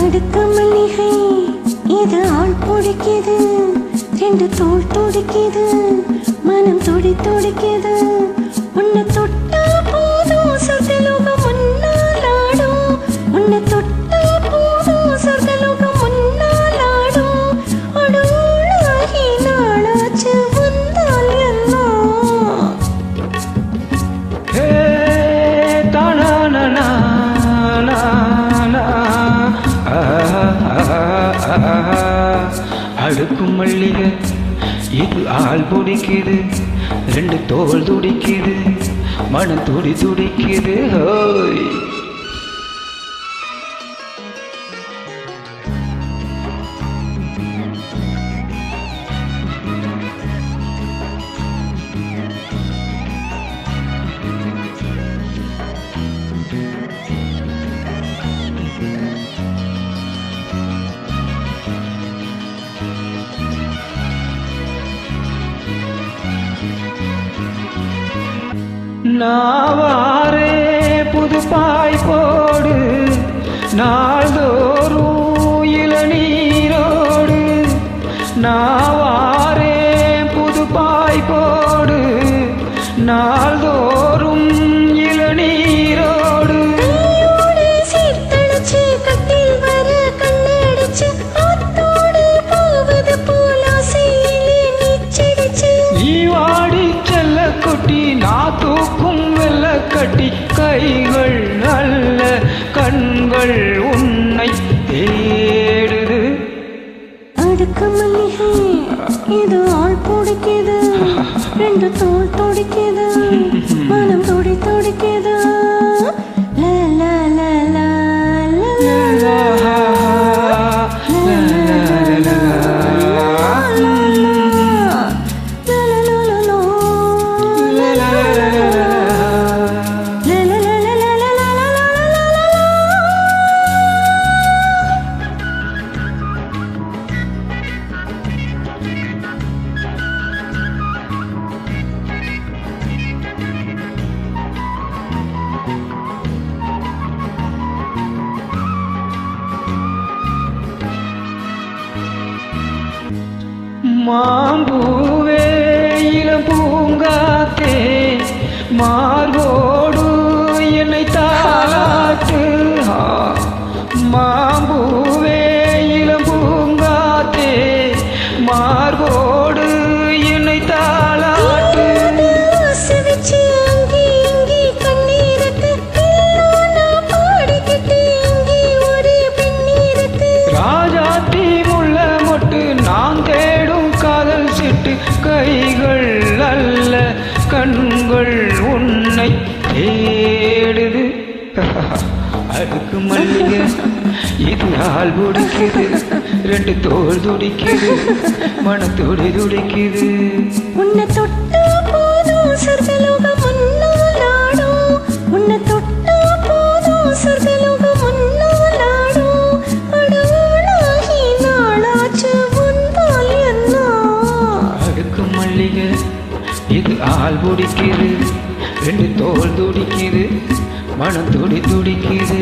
அடுக்கு மல்லிகை இது ஆள் பிடிக்குது, ரெண்டு தோள் துடிக்குது, மனம் துடி துடிக்குது. உன்னை தொட்டா போதும் சொர்க்கலோகம் முன்னாலாடும், உன்னை தொட்டா போதும் சொர்க்கலோகம் முன்னாலாடும். அடோளாகி நாளாச்சு வந்தால் என்ன அடுக்கும் மல்லிகை இது ஆள் பிடிக்குது, ரெண்டு தோல் துடிக்குது, மனம் துடி துடிக்குது. ஹோய் நாவாரே புது பாய் போடு, நாள்தோறும் இளநீரோடு. நாவாரே புது பாய் போடு, நாள்தோறும் இளநீரோடு. சீர்தழிச்சு கட்டில் வர கண்ணடிச்சு ஆத்தோடு போவது போல ஆசையிலே நீச்சடிச்சு. நீ வாடி செல்ல கொட்டி நான் தூக்கும் வெள்ள கட்டி, கைகள் நல்ல கண்கள் உன்னை தேடுது. அடுக்கு மல்லிகை இது ஆள் பிடிக்குது, ரெண்டு தோள் துடிக்குது, மனம் துடி துடிக்குது. லா லா லா லா லா லா லா மாம்பூவே இளம் பூங்காத்தே, மார்போடு என்னை தாளாட்டு. மாம்பூவே இளம் பூங்காத்தே, மார்போடு என்னை தாளாட்டு. ராஜாத்தி முள்ள மொட்டு நான் தேடும் காதல் சிட்டு, கைகள் அல்ல கண்கள் உன்னை தேடுது. அடுக்கு மல்லிகை இது ஆள் பிடிக்குது, ரெண்டு தோல் துடிக்குது, மனம் துடி துடிக்குது. உன்னை தொட்டா போதும் சொர்க்கலோகம் முன்னாலாடும், உன்னை தொட்டா போதும் சொர்க்கலோகம் முன்னாலாடும். அடோளாகி நாளாச்சு வந்தால் என்ன அடுக்கு மல்லிகை இது ஆள் பிடிக்குது, ரெண்டு தோல் துடிக்குது, மனம் துடி துடிக்குது.